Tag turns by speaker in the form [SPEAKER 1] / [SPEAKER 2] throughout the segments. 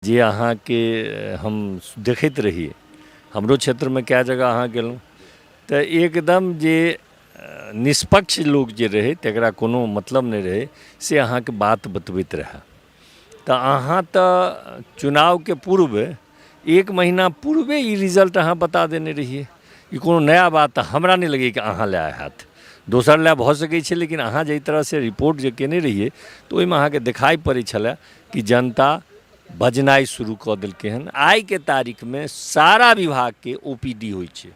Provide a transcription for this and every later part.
[SPEAKER 1] जे अहाँ के हम देखैत रहिए हमरो क्षेत्र में कए जगह अहाँ गेलहुँ तऽ एकदम जे निष्पक्ष लोग जे रहे तकरा कोनो मतलब नहीं रहे से अहाँ के बात बतबैत रहे। तऽ अहाँ तऽ चुनाव के पूर्व 1 महीना पूर्वे ई रिजल्ट अहाँ बता देने रहिए। ई कोनो नया बात तऽ हमरा नहीं लगे कि अहाँ लए हैत। दोसर लए भऽ सकै छै, लेकिन अहाँ जाहि तरह से रिपोर्ट जे केने रहिए तऽ ओहिमे अहाँके देखाइ पड़ै छलै कि जनता बजनाइ शुरू कऽ देलकै हन। आइ के तारीख में सारा विभाग के ओपीडी होइ छै।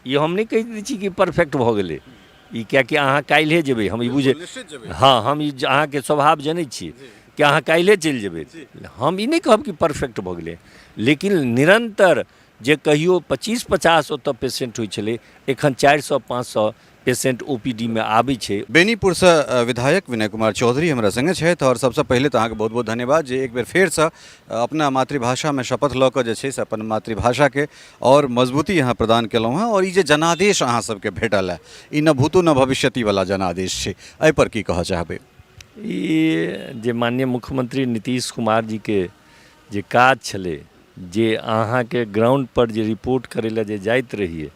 [SPEAKER 1] ई हम नहीं कहि दै छी कि परफेक्ट भऽ गेलै, ई किएकि अहाँ काल्हिए जेबै, हम ई बुझे हाँ हम ई अहाँके स्वभाव जनै छी कि अहाँ काल्हिए चलि जेबै। हम ई नहीं कहब कि परफेक्ट भऽ गेलै, लेकिन निरंतर जे कहियो 25-50 ओतऽ पेशेंट होइ छलै, एखन 400-500 पेशेंट ओपीडी में आबै छै।
[SPEAKER 2] बेनीपुर से विधायक विनय कुमार चौधरी हमरा संगे छथि और सबसे पहले तो अहाँके बहुत बहुत धन्यवाद जे एक बेर फेर से अपना मातृभाषा में शपथ लऽ कऽ जे छै से अपन मातृभाषा के और मजबूती अहाँ प्रदान केलहुँ हैं। और ई जे जनादेश अहाँ सबके भेटल है, ई न भूतो न भविष्यति वाला जनादेश छै, एहि पर की कहऽ चाहबै?
[SPEAKER 1] ई जे माननीय मुख्यमंत्री नीतीश कुमार जी के जे काज छलै, जे अहाँ के ग्राउंड पर जे रिपोर्ट करै लए जे जाइत रहिए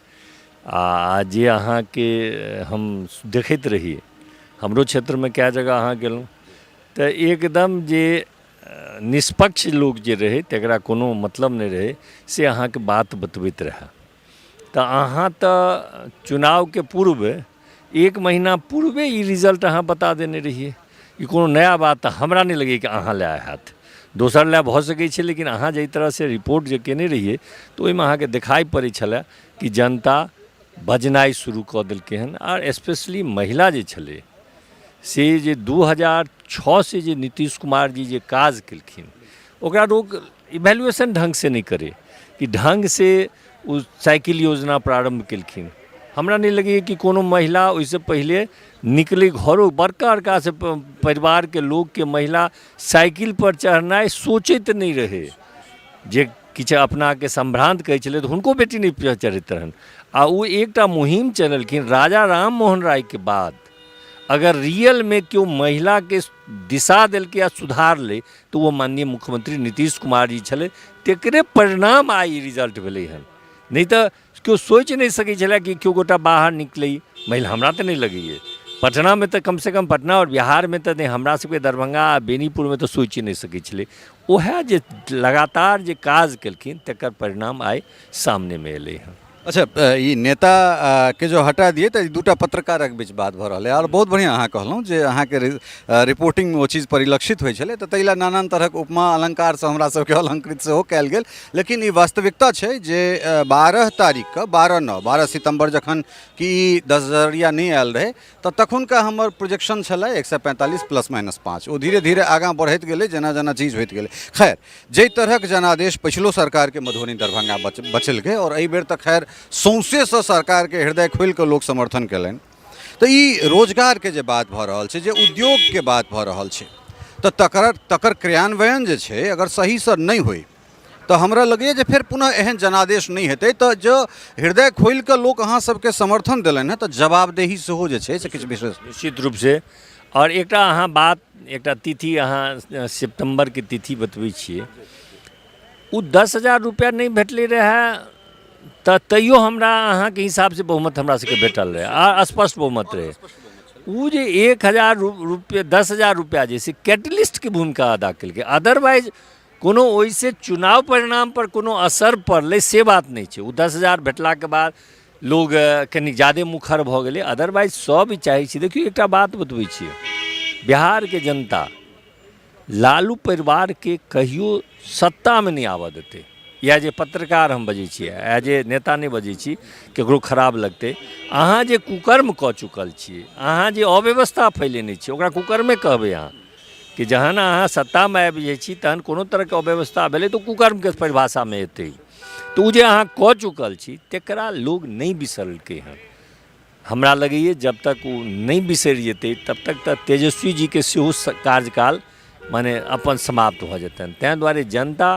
[SPEAKER 1] आ जे अहाँ के हम देखैत रहिए हमरो क्षेत्र में कए जगह अहाँ गेलहुँ तऽ एकदम जे निष्पक्ष लोग जे रहे तकरा कोनो मतलब नहीं रहे से अहाँ के बात बतबैत रहे। तऽ अहाँ तऽ चुनाव के पूर्व 1 महीना पूर्वे ई रिजल्ट अहाँ बता देने रहिए। ई कोनो नया बात तऽ हमरा नहीं लगे कि अहाँ लए हैत। दोसर लए भऽ सकै छै, लेकिन अहाँ जाहि तरह से रिपोर्ट जे केने रहिए तऽ ओहिमे अहाँके देखाइ पड़ै छलै कि जनता बजनाइ शुरू कऽ देलकै हन। और स्पेशली महिला जे छलै से जे 2006 से जे नीतीश कुमार जी जे काज केलखिन ओकरा लोग इवैल्यूएशन ढंग से नहीं करे कि ढंग से उस साइकिल योजना प्रारंभ केलखिन। हमरा नहीं लगे कि कोनो महिला ओइसे पहले निकले घरों बड़का बड़का से परिवार के लोग के महिला साइकिल पर चढ़नाइ सोचैत नहीं रहे। जे किछु अपना के संभ्रांत कहै छलै तऽ हुनको बेटी नहीं चढ़ैत रहन। आ वो एकटा मुहिम चललखिन राजा राम मोहन राय के बाद। अगर रियल में क्यों महिला के दिशा दिलके या सुधार ले तो वो माननीय मुख्यमंत्री नीतीश कुमार जी छले। तेकरे परिणाम आई रिजल्ट भेलै हन। नहीं तो क्यों सोच नहीं सकै छलै कि क्यों गोटा बाहर निकलै। महिला हमरा तो नहीं लगैए पटना में तो कम से कम पटना और बिहार में तो नहीं, हमरा सबके दरभंगा बेनीपुर में तो सोच नहीं सकै छलै। ओहे जे लगातार जे काज केलखिन तकर परिणाम आइ सामने में एलै हन।
[SPEAKER 2] अच्छा, ई नेता के जो हटा दिए तो दूटा पत्रकारक बीच बात भऽ रहल है और बहुत बढ़िया अहाँ कहलहुँ जे अहाँ के रिपोर्टिंग में वो चीज परिलक्षित होइ छलै तऽ तैला नानान तरहक उपमा अलंकार से हमरा सबके अलंकृत सेहो कयल गेल। लेकिन ई वास्तविकता छै जे 12 तारीख के 12 सितंबर जखन कि 10,000 नहीं आयल रहे तऽ तखुनका हमर प्रोजेक्शन छलै 145 ±5। वो धीरे धीरे आगाँ बढ़ैत गेलै जेना जेना चीज होइत गेलै। खैर जै तरहक जनादेश पिछलो सरकार के मधुबनी दरभंगा बचलकै और एहि बेर तऽ खैर सौंसे से सरकार के हृदय खोल के लोग समर्थन कलन। तो ई रोजगार के जे बात भऽ रहल छै, जे उद्योग के बात भऽ रहल छै, तो तकर क्रियान्वयन जे छै अगर सही से नहीं होई तो हमरा लगैए जे फिर पुनः एहन जनादेश नहीं हेतै। तो जो हृदय खोल के लोग अहाँ सबके समर्थन दिलन है तो जवाबदेही सेहो जे छै से किछु विशेष
[SPEAKER 1] निश्चित रूप से। और एकटा अहाँ बात एकटा तिथि अहाँ सितंबर के तिथि बतबै छियै, ओ 10,000 रुपया नहीं भेटलै रहे तऽ तैयो हमरा अहाँ के हिसाब से बहुमत हमरा सबके भेटल रहे आ स्पष्ट बहुमत रहे। वो जे 1,000 रुपया 10,000 रुपया जे से कैटलिस्ट की भूमिका अदा केलकै। अदरवाइज कोनो ओइसे चुनाव परिणाम पर कोनो असर पड़लै से बात नहीं छै। वो 10,000 भेटला के बाद लोग कनी ज़्यादे मुखर भऽ गेलै। अदरवाइज सब ई चाहै छै। देखियो एकटा बात बतबै छियै, बिहार के जनता लालू परिवार के कहियो सत्ता में नहीं आबऽ देतै। या जे पत्रकार हम बजै छियै, एज ए नेता नहीं बजै छी केकरो खराब लगतै। अहाँ जे कुकर्म कऽ चुकल छियै, अहाँ जे अव्यवस्था फैलेने छियै ओकरा कुकर्मे कहबै अहाँ कि जहन अहाँ सत्ता में आबि जाइ छी तहन कोनो तरह के अव्यवस्था भेलै तो कुकर्म के परिभाषा में एतै। तो ओ जे अहाँ कऽ चुकल छी तकरा लोग नहीं बिसरलकै हन। हमरा लगैए जब तक वो नहीं बिसरि जेतै तब तक तऽ तेजस्वी जी के सेहो कार्यकाल माने अपन समाप्त भऽ जेतनि। ताहि दुआरे जनता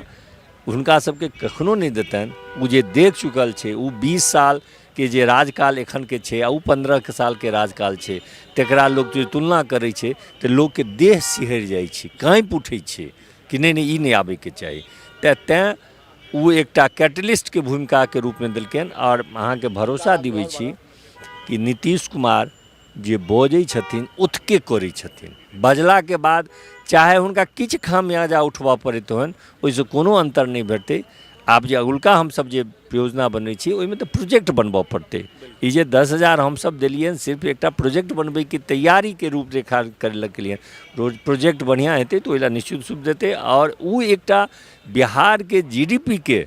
[SPEAKER 1] हुनका सबके कखनो नहीं देतनि। वो जे देख चुकल छै, वो 20 साल के जे राजकाल एखन के छै आ वो 15 साल के राजकाल छै, तकरा लोग जे तुलना करै छै तऽ लोग के देह सिहरि जाइ छै, काँपि उठै छै कि नहीं नहीं ई नहीं आबैके चाही। तेँ वो एकटा कैटलिस्ट के भूमिका के रूप में देलखिन। और अहाँके भरोसा दिबै छी कि नीतीश कुमार जे बजै छथिन उठके करै छथिन, बजला के बाद चाहे हुनका किछु खामियाजा उठबऽ पड़ैत होनि ओहिसँ कोनो अन्तर नहि भेटतै। आब जे अगुलका हमसब जे योजना बनबै छी ओहिमे तऽ प्रोजेक्ट बनबऽ पड़तै। ई जे 10,000 हमसब देलियनि सिर्फ एकटा प्रोजेक्ट बनबैके तैयारीके रूपरेखा करैके लिए, प्रोजेक्ट बढ़िआँ हेतै तऽ ओहि लए निश्चित रूप देतै। और ओ एकटा बिहारके GDP के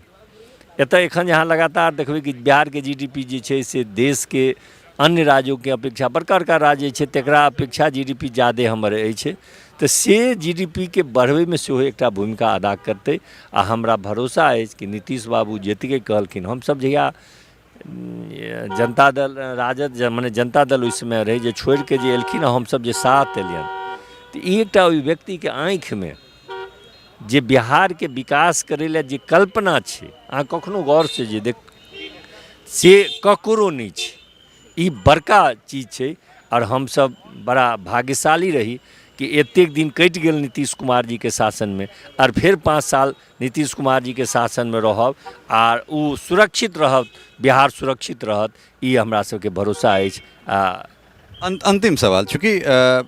[SPEAKER 1] एतऽ एखन अहाँ लगातार देखबै कि बिहारके GDP जे छै से देशके अन्य राज्यों के अपेक्षा बड़का बड़का राज्य छै तकरा अपेक्षा GDP ज़्यादे हमर अछि, तऽ से GDP के बढ़बैमे सेहो एकटा भूमिका अदा करतै। आ हमरा भरोसा अछि कि नीतीश बाबू जतेके कहलखिन, हमसब जहिया जनता दल राजद मने जनता दल ओहि समय रहै जे छोड़ि के जे एलखिन हमसब जे साथ एलियनि, तऽ ई एकटा ओहि व्यक्तिके आँखिमे जे बिहारके विकास करै लए जे कल्पना छै, अहाँ कखनो गौरसँ जे देख से ककरो नहि छै। ई बड़का चीज छै। और हमसब बड़ा भाग्यशाली रही कि एतेक दिन कटि गेल नीतीश कुमार जी के शासन में, और फिर 5 साल नीतीश कुमार जी के शासन में रहब और उ सुरक्षित रहत, बिहार सुरक्षित रहत, ई हमरा सबके भरोसा अछि।
[SPEAKER 2] अंतिम सवाल, चूँकि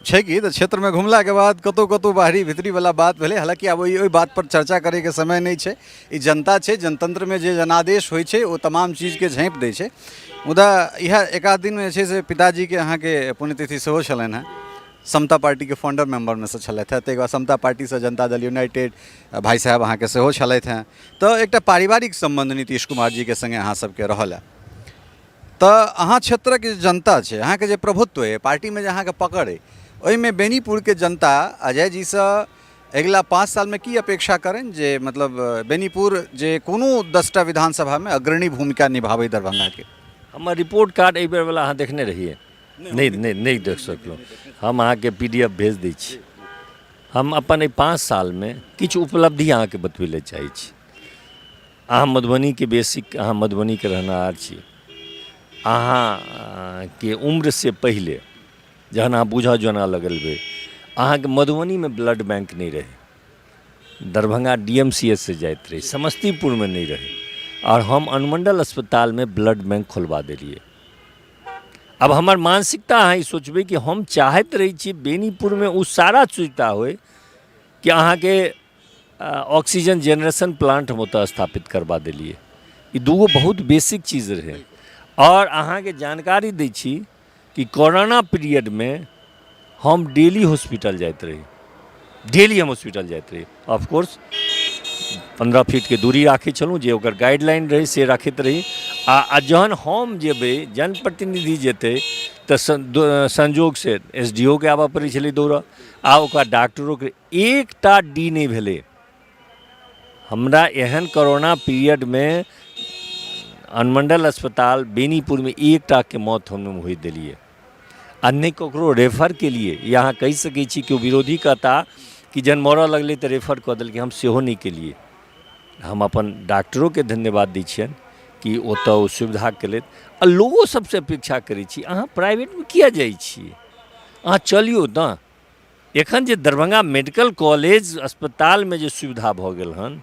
[SPEAKER 2] छै कि तऽ क्षेत्रमे घुमलाके बाद कतहु कतहु बाहरी भीतरीवला बात भेलै, हालांकि आब ओहि बात पर चर्चा करैके समय नहि छै। ई जनता छै, जनतंत्रमे जे जनादेश होइ छै ओ तमाम चीजके झाँपि दै छै। मुदा इएह एक आध दिनमे जे छै से पिताजीके अहाँके पुण्यतिथि सेहो छलनि हेँ, समता पार्टीके फाउंडर मेंबरमे सँ छलथि हेँ, ताहिके बाद समता पार्टीसँ जनता दल यूनाइटेड भाई साहब अहाँके सेहो छलथि हेँ। तऽ एकटा पारिवारिक सम्बन्ध नीतीश कुमार जीके सङ्गे अहाँ सबके रहल है। तऽ अहाँ क्षेत्रक जे जनता छै, अहाँके जे प्रभुत्व अइ पार्टीमे, जे अहाँके पकड़ अइ, ओहिमे बेनीपुरके जनता अजय जीसँ अगिला 5 सालमे की अपेक्षा करनि, जे मतलब बेनीपुर जे कोनो 10टा विधानसभामे अग्रणी भूमिका निभाबै दरभंगाके?
[SPEAKER 1] हमर रिपोर्ट कार्ड एहि बेरवला अहाँ देखने रहिए? नहीं देख सकलहुँ। हम अहाँके PDF भेज दै छी। हम अपन एहि 5 सालमे किछु उपलब्धि अहाँके बतबै लए चाहै छी। अहाँ मधुबनीके बेसिक, अहाँ मधुबनीके रहनिहार छी। अहाँके उम्रसँ पहिले जहन अहाँ बूझऽ जोना लगलबै, अहाँके मधुबनीमे ब्लड बैंक नहीं रहे, दरभंगा DMCH से जाइत रही, समस्तीपुर में नहीं रहे, और हम अनुमंडल अस्पताल में ब्लड बैंक खोलवा देलिए। अब हमार मानसिकता अहाँ ई सोचबै कि हम चाहैत रही छी बेनीपुर में उ सारा सुविधा होय कि अहाँके ऑक्सीजन जनरेशन प्लांट हम ओतऽ स्थापित करवा देलिए। ई दूगो बहुत बेसिक चीज़ रहे। और अहाँके जानकारी दै छी कि कोरोना पीरियड में हम डेली हॉस्पिटल जाइत रही, डेली हम हॉस्पिटल जाइत रही। ऑफकोर्स 15 फीट के दूरी राखै छलहुँ, जे ओकर गाइडलाइन रही से रखैत रही। आ जहन हम जेबै, जनप्रतिनिधि जेतै, तऽ संजोग से SDO के आबऽ पड़ै छलै दौड़ऽ, आ ओकर डॉक्टरों के एकटा डी नहीं भेलै। हमरा एहन कोरोना पीरियड में अनुमंडल अस्पताल बेनीपुर में एकटा के मौत हम होइ देलिए, आ नहीं ककरो रेफर के लिए। यहाँ कहि सकै छी कि विरोधी कहता कि जन मरऽ लगलै तऽ रेफर कऽ देलकै, हम सेहो नहीं केलिए। हम अपन डॉक्टरों के धन्यवाद दै छियनि कि ओतऽ ओ सुविधा केलथि। आ लोगो सबसे अपेक्षा करै छी, अहाँ प्राइवेट में किया जाइ छी, अहाँ चलियौ ने। एखन जे दरभंगा मेडिकल कॉलेज अस्पताल में जे सुविधा भऽ गेल हन,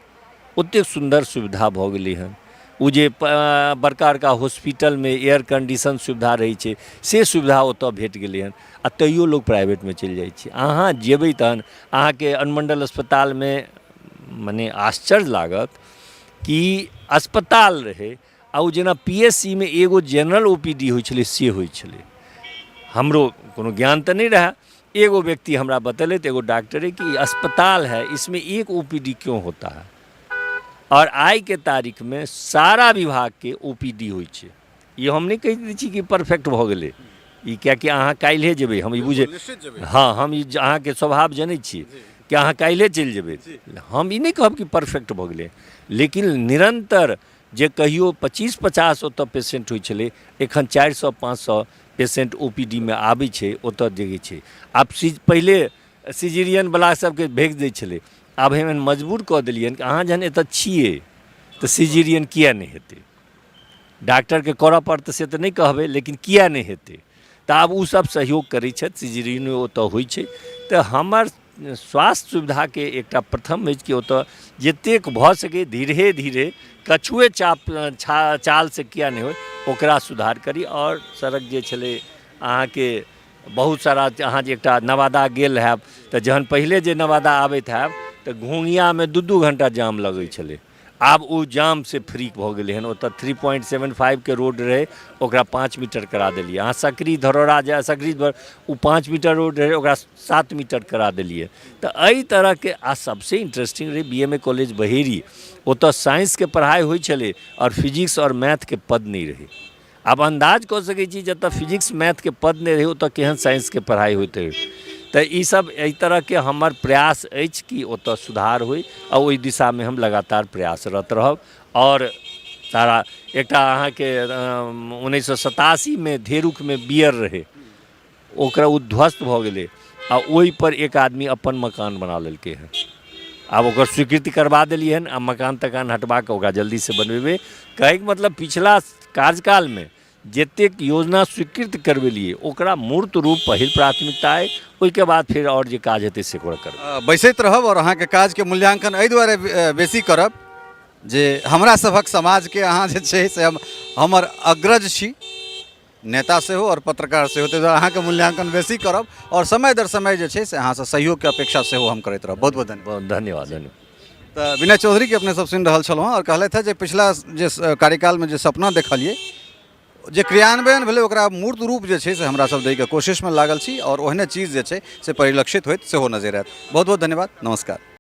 [SPEAKER 1] ओतेक सुंदर सुविधा भऽ गेलै हन। ओ जे बड़का बड़का हॉस्पिटल में एयर कंडीशन सुविधा रहै छै, से सुविधा ओतऽ भेट गेलै हन, आ तैयो लोग प्राइवेट में चलि जाइ छै। अहाँ जेबै तहन अहाँके अनुमंडल अस्पताल में मने आश्चर्य लागत कि अस्पताल रहे, आ ओ जेना PSC में एगो जनरल OPD होइ छलै से होइ छलै। हमरो कोनो ज्ञान तऽ नहीं रहा, एगो व्यक्ति हमरा बतेलथि, एगो डॉक्टर है, कि अस्पताल है इसमें एक OPD क्यों होता है। और आई के तारीख में सारा विभाग के OPD होइ छै। ये हम नहीं कहि दै छी कि परफेक्ट भऽ गेलै, ई कियाकि अहाँ काल्हे जेबै, हम ई बुझे, हाँ हम ई अहाँके स्वभाव जनै छी कि अहाँ काल्हे चलि जेबै, हम ई नहीं कहब कि परफेक्ट भऽ गेलै। लेकिन निरंतर जे कहियो 25-50 ओतऽ पेशेंट होइ छलै, एखन 400-500 पेशेंट OPD में आबै छै, ओतऽ देखै छै। आब पहिले सिजेरियन बला सबके भेज दै छलै, आब हम मजबूर कऽ देलियनि कि अहाँ जहन एतऽ छियै तऽ सिजेरियन किया नहीं हेतै। डॉक्टर के करऽ पड़तै से तऽ नहीं कहबै, लेकिन किया नहीं हेतै। तऽ आब उ सब सहयोग करै छथि, सिजेरियन ओतऽ होइ छै। तऽ हमर स्वास्थ्य सुविधा के एकटा प्रथम अछि कि ओतऽ जतेक भऽ सके धीरे धीरे कछुए चाल से किया नहीं हो ओकरा सुधार करी। और सड़क जे छलै अहाँके बहुत सारा अहाँ जे एकटा नवादा गेल हैब तऽ जहन पहिले जे नवादा आबैत हैब तऽ घोंघियामे 2-2 घंटा जाम लगै छलै, आब ओ जाम से फ्री भऽ गेलै हन। ओतऽ 3.75 के रोड रहै ओकरा 5 मीटर करा देलिए। अहाँ सकरी धरौरा जाए सकरी ओ 5 मीटर रोड रहै ओकरा 7 मीटर करा देलिए। तऽ एहि तरहके आ सबसे इंटरेस्टिंग रहै BMA कॉलेज बहेरी, ओतऽ साइंसके पढ़ाइ होइ छलै और फिजिक्स और मैथके पद नहीं रहे। आब अंदाज कऽ सकै छी जतऽ फिजिक्स मैथके पद नहीं रहे ओतऽ केहन साइंसके पढ़ाई होइत रहे। तऽ ई सब एहि तरहके हमर प्रयास अछि कि ओतऽ सुधार होइ आ ओहि दिशामे हम लगातार प्रयासरत रहब। और सारा एकटा अहाँके 1987 में धेरुकमे बियर रहे ओकरा उध्वस्त भऽ गेलै आ ओहि पर एक आदमी अपन मकान बना लेलकै हँ। आब ओकर स्वीकृति करवा देलिए हन आ मकान तकान हटवा कऽ ओकरा जल्दी से बनबेबै। कहैके मतलब पिछला कार्यकालमे जतेक योजना स्वीकृत करवेलिए ओकरा मूर्त रूप पहिल प्राथमिकता अइ, ओहिके बाद फिर और जे काज हेतै से ओकरा करब।
[SPEAKER 2] बैसैत रहब और अहाँके काजके मूल्यांकन एहि दुआरे बेसी करब जे हमरा सभक समाजके अहाँ जे छै से हमर अग्रज छी, नेता सेहो और पत्रकार सेहो, ताहि दुआरे अहाँके मूल्यांकन बेसी करब और समय दर समय जे छै से अहाँसँ सहयोगके अपेक्षा सेहो हम करैत रहब। बहुत बहुत धन्यवाद।
[SPEAKER 1] धन्यवाद।
[SPEAKER 2] तऽ विनय चौधरी के अपने सब सुनि रहल छलहुँ और कहलथि जे पिछला जे कार्यकालमे जे सपना देखलिए जे क्रियान्वयन भेलै ओकरा मूर्त रूप जे छै से हमरा सब दैके कोशिशमे लागल छी और ओहने चीज जे छै से परिलक्षित होइत सेहो नजरि आयत। बहुत बहुत धन्यवाद। नमस्कार।